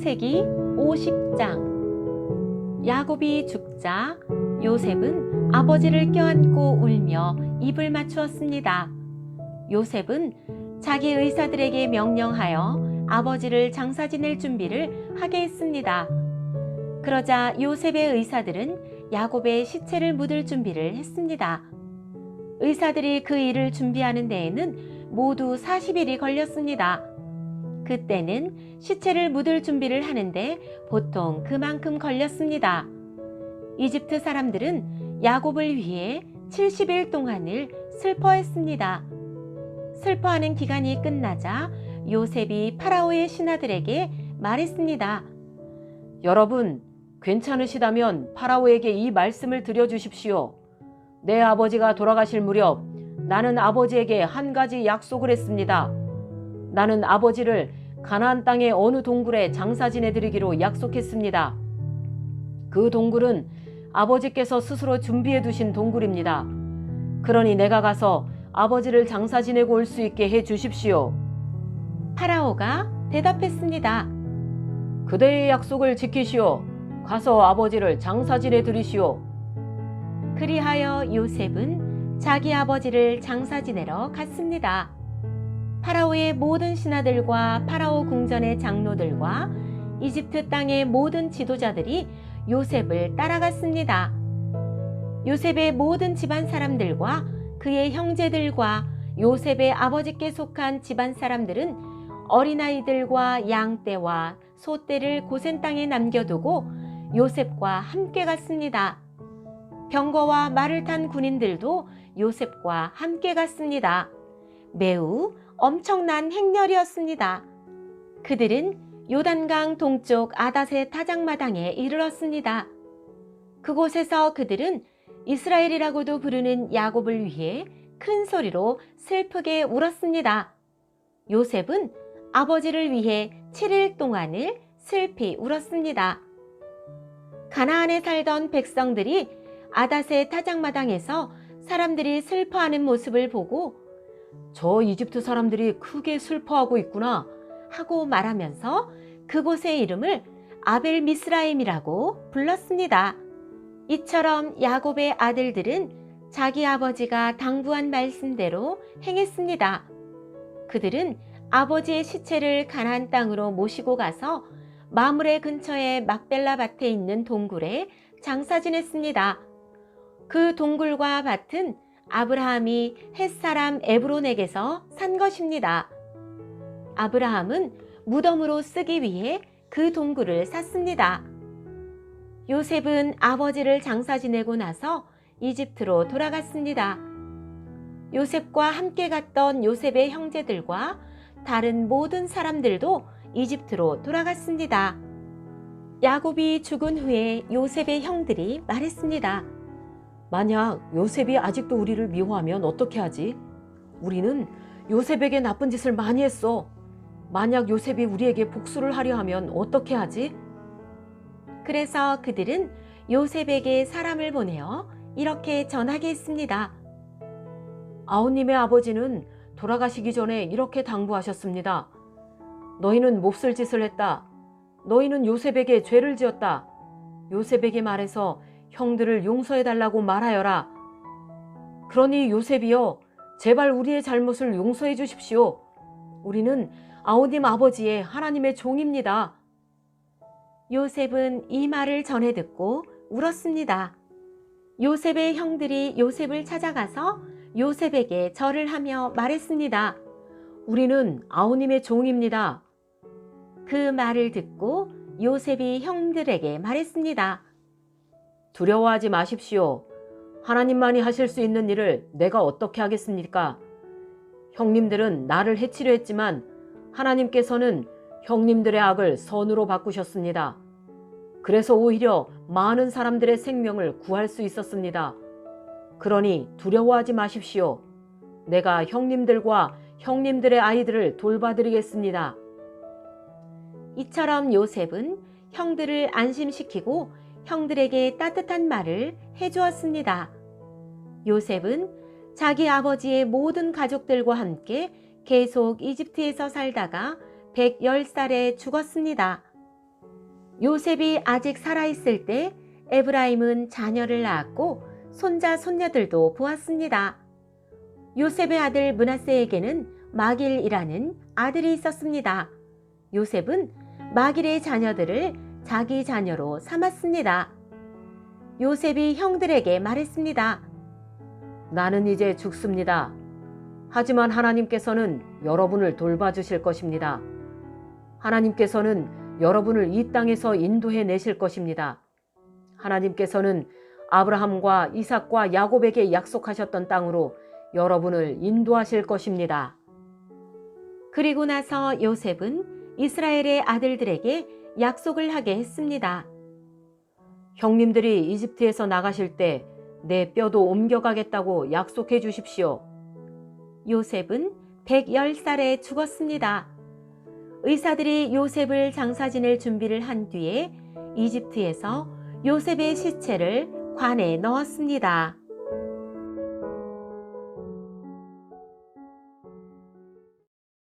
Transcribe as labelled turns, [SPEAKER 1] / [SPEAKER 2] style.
[SPEAKER 1] 창세기 50장. 야곱이 죽자 요셉은 아버지를 껴안고 울며 입을 맞추었습니다. 요셉은 자기 의사들에게 명령하여 아버지를 장사 지낼 준비를 하게 했습니다. 그러자 요셉의 의사들은 야곱의 시체를 묻을 준비를 했습니다. 의사들이 그 일을 준비하는 데에는 모두 40일이 걸렸습니다. 그때는 시체를 묻을 준비를 하는데 보통 그만큼 걸렸습니다. 이집트 사람들은 야곱을 위해 70일 동안을 슬퍼했습니다. 슬퍼하는 기간이 끝나자 요셉이 파라오의 신하들에게 말했습니다.
[SPEAKER 2] 여러분, 괜찮으시다면 파라오에게 이 말씀을 드려주십시오. 내 아버지가 돌아가실 무렵 나는 아버지에게 한 가지 약속을 했습니다. 나는 아버지를 가나안 땅의 어느 동굴에 장사 지내드리기로 약속했습니다. 그 동굴은 아버지께서 스스로 준비해 두신 동굴입니다. 그러니 내가 가서 아버지를 장사 지내고 올 수 있게 해 주십시오.
[SPEAKER 1] 파라오가 대답했습니다.
[SPEAKER 2] 그대의 약속을 지키시오. 가서 아버지를 장사 지내드리시오.
[SPEAKER 1] 그리하여 요셉은 자기 아버지를 장사 지내러 갔습니다. 파라오의 모든 신하들과 파라오 궁전의 장로들과 이집트 땅의 모든 지도자들이 요셉을 따라갔습니다. 요셉의 모든 집안 사람들과 그의 형제들과 요셉의 아버지께 속한 집안 사람들은 어린아이들과 양떼와 소떼를 고센 땅에 남겨두고 요셉과 함께 갔습니다. 병거와 말을 탄 군인들도 요셉과 함께 갔습니다. 매우 엄청난 행렬이었습니다. 그들은 요단강 동쪽 아닷의 타작마당에 이르렀습니다. 그곳에서 그들은 이스라엘이라고도 부르는 야곱을 위해 큰 소리로 슬프게 울었습니다. 요셉은 아버지를 위해 7일 동안을 슬피 울었습니다. 가나안에 살던 백성들이 아닷의 타작마당에서 사람들이 슬퍼하는 모습을 보고
[SPEAKER 2] 저 이집트 사람들이 크게 슬퍼하고 있구나
[SPEAKER 1] 하고 말하면서 그곳의 이름을 아벨 미스라임이라고 불렀습니다. 이처럼 야곱의 아들들은 자기 아버지가 당부한 말씀대로 행했습니다. 그들은 아버지의 시체를 가나안 땅으로 모시고 가서 마므레 근처의 막벨라 밭에 있는 동굴에 장사 지냈습니다. 그 동굴과 밭은 아브라함이 헷사람 에브론에게서 산 것입니다. 아브라함은 무덤으로 쓰기 위해 그 동굴을 샀습니다. 요셉은 아버지를 장사 지내고 나서 이집트로 돌아갔습니다. 요셉과 함께 갔던 요셉의 형제들과 다른 모든 사람들도 이집트로 돌아갔습니다. 야곱이 죽은 후에 요셉의 형들이 말했습니다.
[SPEAKER 2] 만약 요셉이 아직도 우리를 미워하면 어떻게 하지? 우리는 요셉에게 나쁜 짓을 많이 했어. 만약 요셉이 우리에게 복수를 하려 하면 어떻게 하지?
[SPEAKER 1] 그래서 그들은 요셉에게 사람을 보내어 이렇게 전하게 했습니다.
[SPEAKER 2] 아우님의 아버지는 돌아가시기 전에 이렇게 당부하셨습니다. 너희는 몹쓸 짓을 했다. 너희는 요셉에게 죄를 지었다. 요셉에게 말해서 형들을 용서해달라고 말하여라. 그러니 요셉이여, 제발 우리의 잘못을 용서해 주십시오. 우리는 아우님 아버지의 하나님의 종입니다.
[SPEAKER 1] 요셉은 이 말을 전해 듣고 울었습니다. 요셉의 형들이 요셉을 찾아가서 요셉에게 절을 하며 말했습니다.
[SPEAKER 2] 우리는 아우님의 종입니다.
[SPEAKER 1] 그 말을 듣고 요셉이 형들에게 말했습니다.
[SPEAKER 2] 두려워하지 마십시오. 하나님만이 하실 수 있는 일을 내가 어떻게 하겠습니까? 형님들은 나를 해치려 했지만 하나님께서는 형님들의 악을 선으로 바꾸셨습니다. 그래서 오히려 많은 사람들의 생명을 구할 수 있었습니다. 그러니 두려워하지 마십시오. 내가 형님들과 형님들의 아이들을 돌봐드리겠습니다.
[SPEAKER 1] 이처럼 요셉은 형들을 안심시키고 형들에게 따뜻한 말을 해주었습니다. 요셉은 자기 아버지의 모든 가족들과 함께 계속 이집트에서 살다가 110살에 죽었습니다. 요셉이 아직 살아있을 때 에브라임은 자녀를 낳았고 손자 손녀들도 보았습니다. 요셉의 아들 므낫세에게는 마길이라는 아들이 있었습니다. 요셉은 마길의 자녀들을 자기 자녀로 삼았습니다. 요셉이 형들에게 말했습니다.
[SPEAKER 2] 나는 이제 죽습니다. 하지만 하나님께서는 여러분을 돌봐주실 것입니다. 하나님께서는 여러분을 이 땅에서 인도해 내실 것입니다. 하나님께서는 아브라함과 이삭과 야곱에게 약속하셨던 땅으로 여러분을 인도하실 것입니다.
[SPEAKER 1] 그리고 나서 요셉은 이스라엘의 아들들에게 약속을 하게 했습니다.
[SPEAKER 2] 형님들이 이집트에서 나가실 때 내 뼈도 옮겨가겠다고 약속해 주십시오.
[SPEAKER 1] 요셉은 110살에 죽었습니다. 의사들이 요셉을 장사 지낼 준비를 한 뒤에 이집트에서 요셉의 시체를 관에 넣었습니다.